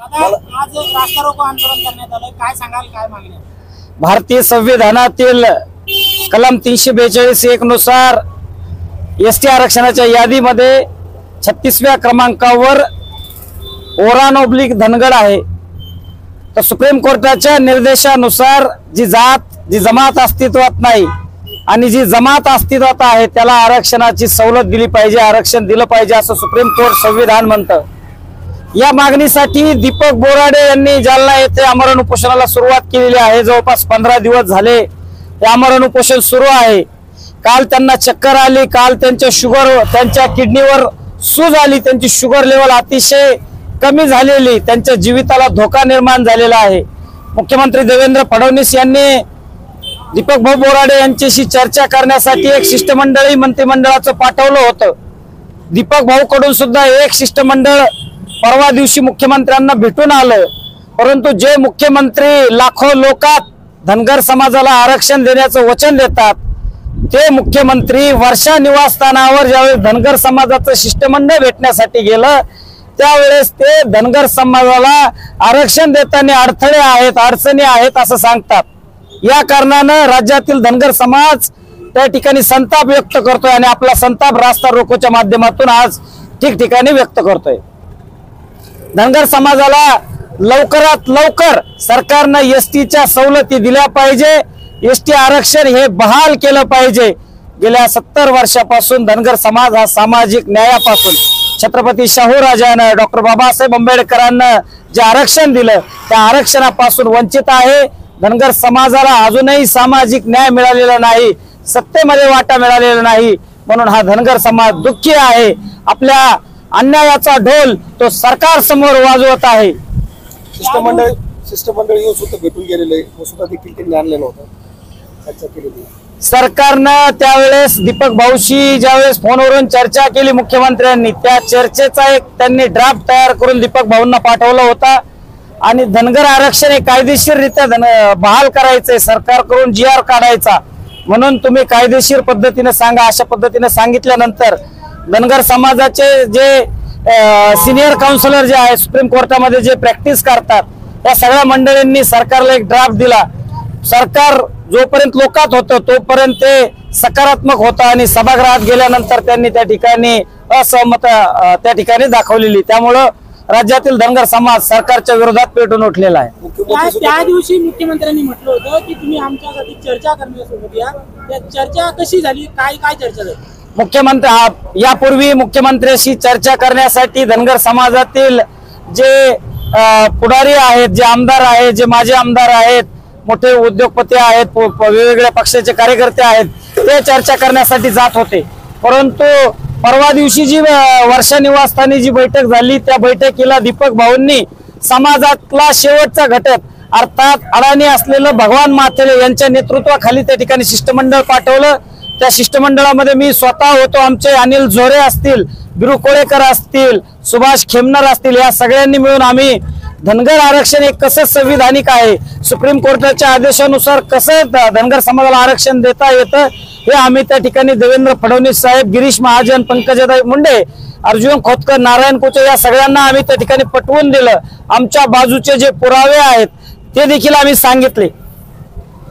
आज रास्ता रोको आंदोलन करण्यात आलं, काय सांगाल, काय मागणी? भारतीय संविधानातील कलम 342(1) नुसार एसटी आरक्षणाच्या यादीमध्ये 36व्या क्रमांकावर ओरान/ओब्लिक धनगर आहे। तर सुप्रीम कोर्टाच्या निर्देशानुसार जी जमात अस्तित्वात नाही आणि जी जमात अस्तित्वात आहे त्याला आरक्षणाची सवलत दिली पाहिजे, आरक्षण दिलं पाहिजे असं सुप्रीम कोर्ट संविधान म्हणतं। या मागणीसाठी दीपक बोराडे यांनी जालना येथे आमरण उपोषणाला सुरुवात केलेली आहे। जवळपास 15 दिवस झाले हे आमरण उपोषण सुरू आहे। काल त्यांना चक्कर आली, काल त्यांच्या किडनीवर सूज आली, त्यांची शुगर लेवल अतिशय कमी झालेली, त्यांच्या जीविताला धोका निर्माण झालेला आहे। मुख्यमंत्री देवेंद्र फडणवीस यांनी दीपक भाऊ बोराडे यांच्याशी चर्चा करण्यासाठी एक शिष्टमंडळ मंत्रिमंडळाचं पाठवलं होतं। दीपक भाऊ कडून सुद्धा एक शिष्टमंडळ परवा दिवशी मुख्यमंत्र्यांना भेटून आलं, परंतु जे मुख्यमंत्री लाखो लोकात धनगर समाजाला आरक्षण देण्याचं वचन देतात ते मुख्यमंत्री वर्षा निवासस्थानावर ज्यावेळेस धनगर समाजाचं शिष्टमंडळ भेटण्यासाठी गेलं त्यावेळेस ते धनगर समाजाला आरक्षण देताना अडथळे आहेत, अडचणी आहेत असं सांगतात। या कारणानं राज्यातील धनगर समाज त्या ठिकाणी संताप व्यक्त करतोय आणि आपला संताप रास्ता रोकोच्या माध्यमातून आज ठिकठिकाणी व्यक्त करतोय। धनगर समाजाला लवकरात लवकर सरकारनं एसटीच्या सवलती दिल्या पाहिजे, एसटी आरक्षण हे बहाल केलं पाहिजे। गेल्या 70 वर्षापासून धनगर समाज हा सामाजिक न्यायापासून छत्रपती शाहू राजानं डॉक्टर बाबासाहेब आंबेडकरांना जे आरक्षण दिलं त्या आरक्षणापासून वंचित आहे। धनगर समाजाला अजूनही सामाजिक न्याय मिळालेला नाही, सत्तेमध्ये वाटा मिळालेला नाही, म्हणून हा धनगर समाज दुःखी आहे। आपल्या अन्यायाचा ढोल तो सरकार समोर वाजवत आहे। शिष्टमंडळ येऊन सुद्धा भेटून गेलेले सुद्धा देखील त्यांनी आणलेलं होतं, चर्चा केलेली। सरकारनं त्यावेळेस दीपक भाऊशी ज्यावेळेस फोनवरून चर्चा केली मुख्यमंत्र्यांनी, त्या चर्चेचा एक त्यांनी ड्राफ्ट तयार करून दीपक भाऊंना पाठवला होता आणि धनगर आरक्षण हे कायदेशीररित्या बहाल करायचंय, सरकारकडून GR काढायचा, म्हणून तुम्ही कायदेशीर पद्धतीने सांगा अशा पद्धतीने सांगितल्यानंतर धनगर समाजाचे जे सिनियर काउन्सिलर जे आहे सुप्रीम कोर्टामध्ये जे प्रॅक्टिस करतात त्या सगळ्या मंडळींनी सरकारला एक ड्राफ्ट दिला। सरकार जोपर्यंत लोकात होतं तोपर्यंत ते सकारात्मक होतं आणि सभागृहात गेल्यानंतर त्यांनी त्या ठिकाणी असहमत त्या ठिकाणी दाखवलेली, त्यामुळं राज्यातील धनगर समाज सरकारच्या विरोधात पेटून उठलेला आहे। त्या दिवशी मुख्यमंत्र्यांनी म्हटलं होतं की तुम्ही आमच्यासाठी चर्चा करण्यासोबत या, त्या चर्चा कशी झाली, काय काय चर्चा झाली? यापूर्वी मुख्यमंत्र्यांशी चर्चा करण्यासाठी धनगर समाजातील जे पुढारी आहेत, जे आमदार आहेत, जे माजी आमदार आहेत, मोठे उद्योगपती आहेत, वेगवेगळ्या पक्षाचे कार्यकर्ते आहेत, ते चर्चा करण्यासाठी जात होते। परंतु परवा दिवशी जी वर्षा निवासस्थानी जी बैठक झाली त्या बैठकीला दीपक भाऊंनी समाजातला शेवटचा घटक अर्थात अडाणी असलेलं भगवान माथेरे यांच्या नेतृत्वाखाली त्या ठिकाणी शिष्टमंडळ पाठवलं। त्या शिष्टमंडळामध्ये मी स्वतः होतो, आमचे अनिल झोरे असतील, बिरू कोळेकर असतील, सुभाष खेमनर असतील, या सगळ्यांनी मिळून आम्ही धनगर आरक्षण हे कसं संविधानिक आहे, सुप्रीम कोर्टाच्या आदेशानुसार कसं धनगर समाजाला आरक्षण देता येतं हे आम्ही त्या ठिकाणी देवेंद्र फडणवीस साहेब, गिरीश महाजन, पंकजाताई मुंडे, अर्जुन खोतकर, नारायण कोचे या सगळ्यांना आम्ही त्या ठिकाणी पटवून दिलं। आमच्या बाजूचे जे पुरावे आहेत ते देखील आम्ही सांगितले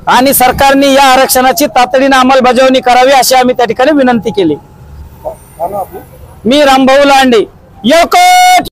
आणि सरकारने या आरक्षणाची तातडीने अंमलबजावणी करावी अशी आम्ही त्या ठिकाणी विनंती केली। मी रामभाऊ लांडे, योकोट।